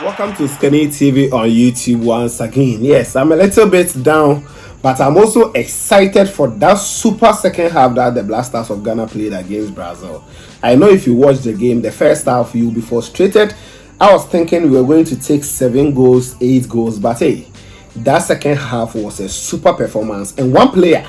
Welcome to Skinny TV on YouTube once again. Yes, I'm a little bit down, but I'm also excited for that super second half that the Black Stars of Ghana played against Brazil. I know if you watch the game, the first half, you'll be frustrated. I was thinking we were going to take 7 goals, 8 goals, but hey, that second half was a super performance. And one player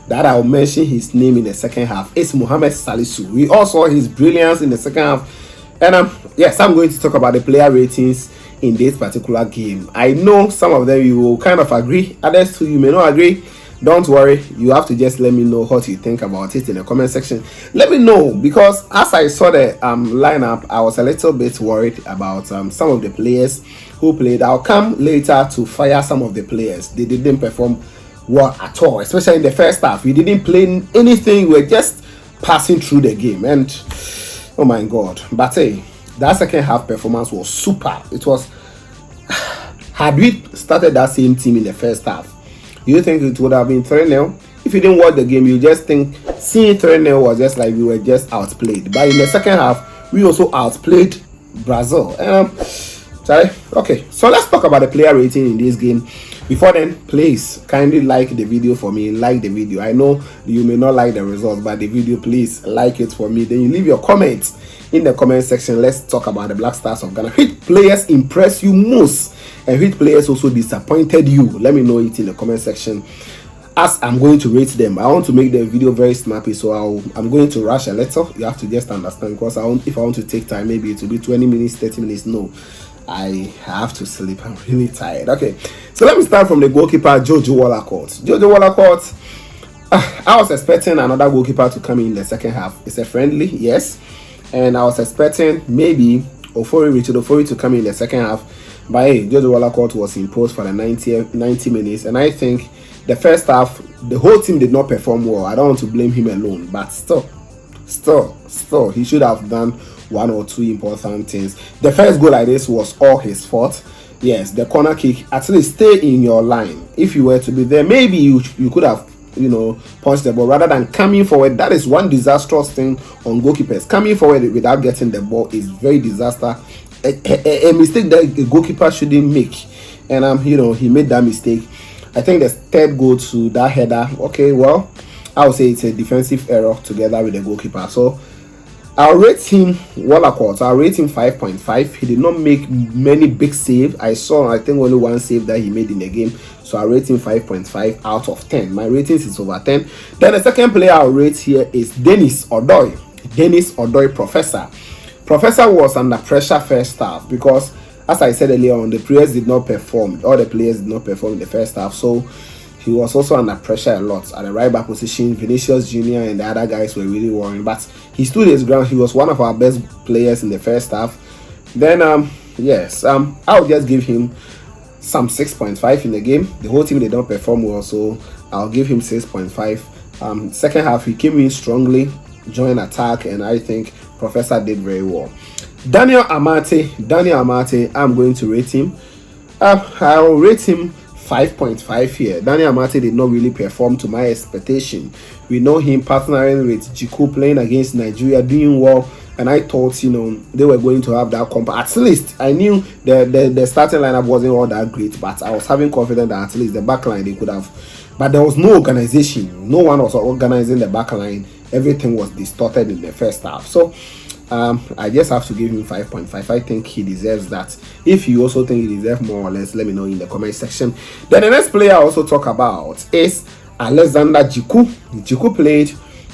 that I'll mention his name in the second half is Mohamed Salisu. We all saw his brilliance in the second half. And yes, I'm going to talk about the player ratings in this particular game. I know some of them you will kind of agree, others too you may not agree. Don't worry, you have to just let me know what you think about it in the comment section. Let me know, because as I saw the lineup, I was a little bit worried about some of the players who played. I'll come later to fire some of the players. They didn't perform well at all, especially in the first half. We didn't play anything, we were just passing through the game, and oh my god. But hey, that second half performance was super. It was, had we started that same team in the first half, you think it would have been 3-0? If you didn't watch the game, you just think seeing 3-0 was just like we were just outplayed. But in the second half, we also outplayed Brazil. Sorry. Okay, so let's talk about the player rating in this game. Before then, please kindly like the video for me. Like the video. I know you may not like the results, but the video, please like it for me. Then you leave your comments in the comment section. Let's talk about the Black Stars of Ghana. Which players impressed you most, and which players also disappointed you? Let me know it in the comment section, as I'm going to rate them. I want to make the video very snappy, so I'm going to rush a little. You have to just understand, because if I want to take time, maybe it will be 20 minutes, 30 minutes. No, I have to sleep. I'm really tired. Okay, so let me start from the goalkeeper, Jojo Wollacott. Jojo Wollacott, I was expecting another goalkeeper to come in the second half. It's a friendly, yes, and I was expecting maybe Richard Ofori to come in the second half. But hey, Jojo Wollacott was imposed for the 90 minutes, and I think the first half, the whole team did not perform well. I don't want to blame him alone, but still, he should have done one or two important things. The first goal like this was all his fault. Yes, the corner kick, at least stay in your line. If you were to be there, maybe you could have, punched the ball rather than coming forward. That is one disastrous thing on goalkeepers. Coming forward without getting the ball is very disaster. A mistake that a goalkeeper shouldn't make. And he made that mistake. I think the third goal to that header, okay, well, I would say it's a defensive error together with the goalkeeper. So I'll rate him, Wollacott, I'll rate him 5.5. He did not make many big saves. I think only one save that he made in the game. So I'll rate him 5.5 out of 10. My ratings is over 10. Then the second player I'll rate here is Dennis Odoi. Dennis Odoi, Professor. Professor was under pressure first half, because as I said earlier on, the players did not perform. All the players did not perform in the first half. So he was also under pressure a lot at the right back position. Vinicius Jr. and the other guys were really worrying, but he stood his ground. He was one of our best players in the first half. Then I'll just give him some 6.5 in the game. The whole team did not perform well, so I'll give him 6.5. Second half, he came in strongly, joined attack, and I think Professor did very well. Daniel Amate, I'm going to rate him. I'll rate him 5.5 here. Daniel Amate did not really perform to my expectation. We know him partnering with Jiku, playing against Nigeria, doing well, and I thought they were going to have that comp. At least I knew the starting lineup wasn't all that great, but I was having confidence that at least the back line they could have. But there was no organization. No one was organizing the back line. Everything was distorted in the first half. So I just have to give him 5.5. I think he deserves that. If you also think he deserves more or less, let me know in the comment section. Then the next player I also talk about is Alexander Jiku. Jiku played,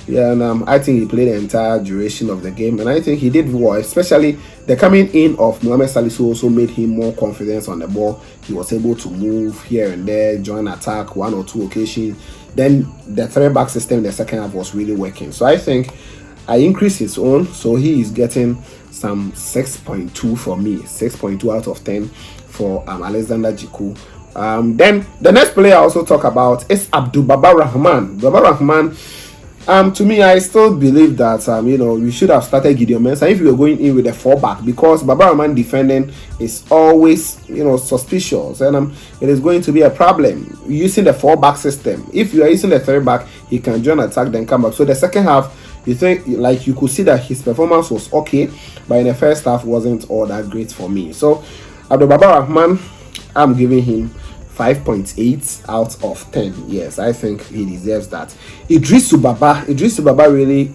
and I think he played the entire duration of the game, and I think he did well. Especially the coming in of Mohamed Salisu also made him more confidence on the ball. He was able to move here and there, join attack one or two occasions. Then the 3-back system in the second half was really working. So I think I increased his own, so he is getting some 6.2 for me. 6.2 out of 10 for Alexander Jiku. Then the next player I also talk about is Abdul Baba Rahman. Baba Rahman, to me, I still believe that we should have started Gideon Mensah if we were going in with a 4-back, because Baba Rahman defending is always suspicious, and it is going to be a problem using the 4-back system. If you are using the 3-back, he can join attack then come back. So the second half, you think you could see that his performance was okay, but in the first half wasn't all that great for me. So Abdul Baba Rahman, I'm giving him 5.8 out of 10. Yes, I think he deserves that. Iddrisu Baba really,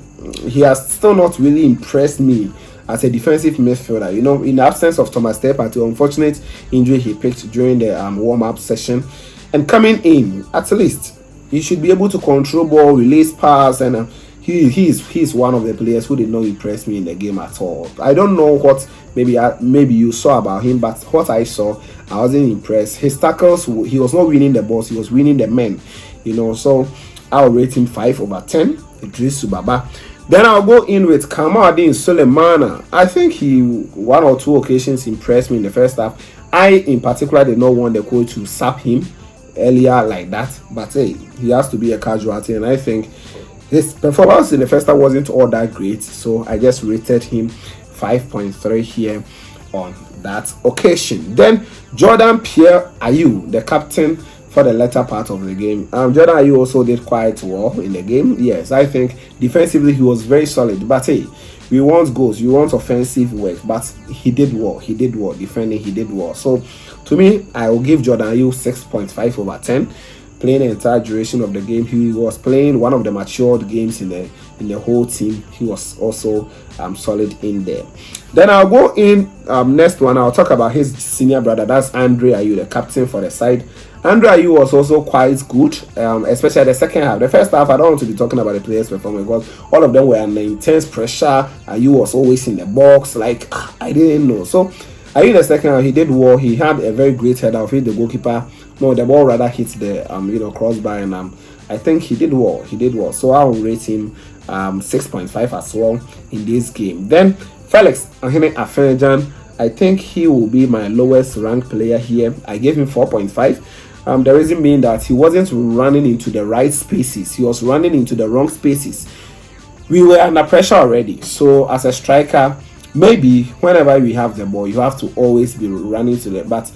he has still not really impressed me as a defensive midfielder. You know, in the absence of Thomas Partey, to unfortunate injury he picked during the warm-up session, and coming in, at least he should be able to control ball, release pass, and he's one of the players who did not impress me in the game at all. I don't know what maybe you saw about him, but what I saw, I wasn't impressed. His tackles, he was not winning the balls, he was winning the men. You know, so I'll rate him 5 over 10. Iddrisu Baba. Then I'll go in with Kamaldeen Sulemana. I think he, one or two occasions, impressed me in the first half. I, in particular, did not want the coach to sap him earlier like that. But hey, he has to be a casualty. And I think his performance in the first half wasn't all that great. So I just rated him 5.3 here on that occasion. Then Jordan Pierre Ayew, the captain for the latter part of the game. Jordan Ayew also did quite well in the game. Yes, I think defensively he was very solid. But hey, we want goals, we want offensive work. But he did well. Defending, he did well. So to me, I will give Jordan Ayew 6.5 over 10. Playing the entire duration of the game, he was playing one of the matured games in the whole team. He was also solid in there. Then I'll go in next one. I'll talk about his senior brother. That's Andre Ayew, the captain for the side. Andre Ayew was also quite good, especially the second half. The first half, I don't want to be talking about the players' performance because all of them were under intense pressure. Ayew was always in the box. Like, I didn't know. So Ayew, the second half, he did well. He had a very great header. Hit the goalkeeper. No, the ball rather hit the crossbar, and I think he did well. So I'll rate him 6.5 as well in this game. Then Felix Ahene Afenejan, I think he will be my lowest ranked player here. I gave him 4.5. The reason being that he wasn't running into the right spaces. He was running into the wrong spaces. We were under pressure already. So as a striker, maybe whenever we have the ball, you have to always be running to the. But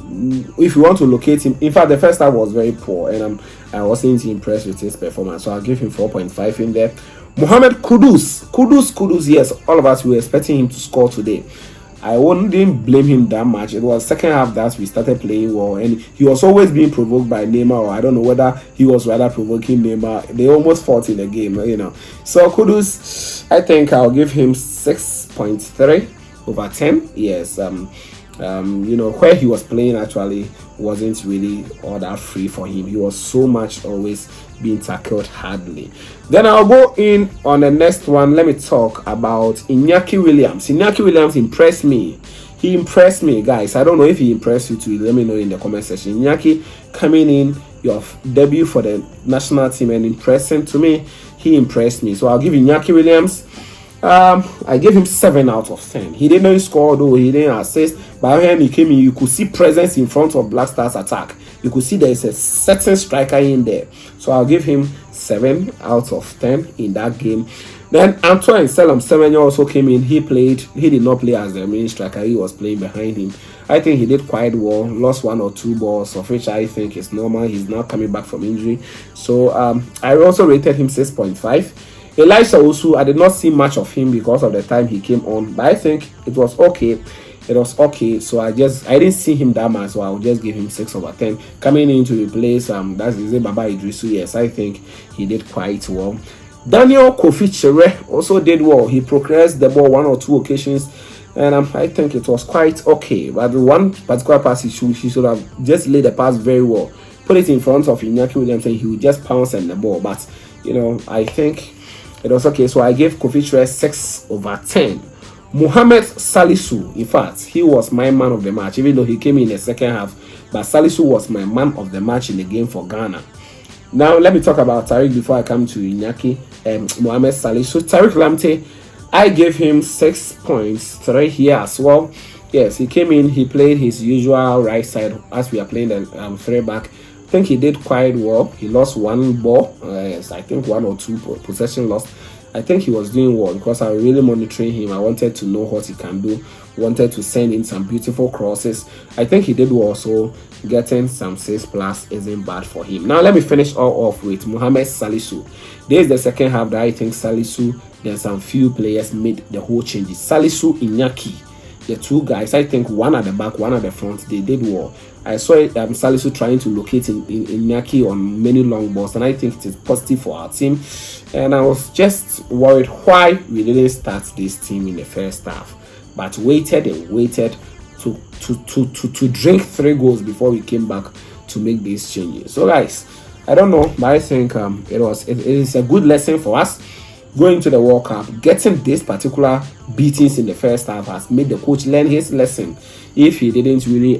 if you want to locate him, in fact, the first half was very poor, and I wasn't impressed with his performance. So I'll give him 4.5 in there. Mohamed Kudus, yes, all of us were expecting him to score today. I wouldn't blame him that much. It was second half that we started playing well, and he was always being provoked by Neymar, or I don't know whether he was rather provoking Neymar. They almost fought in the game, you know. So Kudus, I think I'll give him 6.3 over 10. Yes, where he was playing actually wasn't really all that free for him. He was so much always being tackled hardly. Then I'll go in on the next one. Let me talk about Inaki Williams. Inaki Williams impressed me. He impressed me, guys. I don't know if he impressed you too. Let me know in the comment section. Inaki coming in, your debut for the national team and impressing to me. He impressed me. So I'll give Inaki Williams. I gave him 7 out of 10. He didn't score though, he didn't assist. But when he came in, you could see presence in front of Black Stars attack. You could see there is a certain striker in there. So I'll give him 7 out of 10 in that game. Then Antoine Semenyo also came in. He did not play as the main striker. He was playing behind him. I think he did quite well. Lost 1 or 2 balls, of which I think is normal. He's now coming back from injury. So I also rated him 6.5. Elisha Osu, I did not see much of him because of the time he came on, but I think it was okay. So I didn't see him that much, so I'll just give him 6 over 10. Coming in to replace that's Baba Iddrisu. Yes, I think he did quite well. Daniel Kofi Chere also did well. He progressed the ball 1 or 2 occasions, and I think it was quite okay. But the one particular pass he should have just laid the pass very well, put it in front of Inaki Williams, and he would just pounce on the ball. But I think it was okay. So I gave Kofi Chere 6 over 10. Mohamed Salisu, in fact, he was my man of the match, even though he came in the second half. But Salisu was my man of the match in the game for Ghana. Now, let me talk about Tariq before I come to Inaki and Mohamed Salisu. Tariq Lamptey, I gave him 6.3 here as well. Yes, he came in, he played his usual right side as we are playing the 3-back. I think he did quite well. He lost 1 ball, I think 1 or 2 possession lost. I think he was doing well because I was really monitoring him. I wanted to know what he can do. Wanted to send in some beautiful crosses. I think he did well. So getting some 6+ isn't bad for him. Now let me finish all off with Mohamed Salisu. This is the second half that I think Salisu, there's some few players made the whole changes. Salisu, Inaki. the two guys, I think one at the back, one at the front, they did well. I saw Salisu trying to locate in Inaki on many long balls, and I think it is positive for our team. And I was just worried why we didn't start this team in the first half, but waited and waited to drink 3 goals before we came back to make these changes. So guys, I don't know, but I think it is a good lesson for us going to the World Cup. Getting this particular beatings in the first half has made the coach learn his lesson. If he didn't really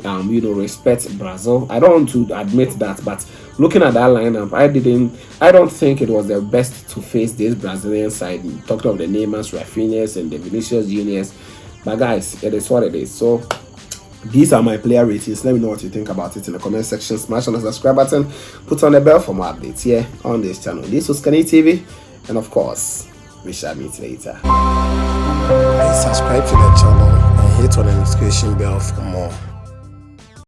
respect Brazil, I don't want to admit that, but looking at that lineup, I don't think it was the best to face this Brazilian side. We talked of the Neymars, Rafinhas, and the Vinicius Juniors, but guys, it is what it is. So these are my player ratings. Let me know what you think about it in the comment section. Smash on the subscribe button, put on the bell for more updates here on this channel. This was Gyan TV, and of course, we shall meet later. Please subscribe to the channel and hit on the notification bell for more.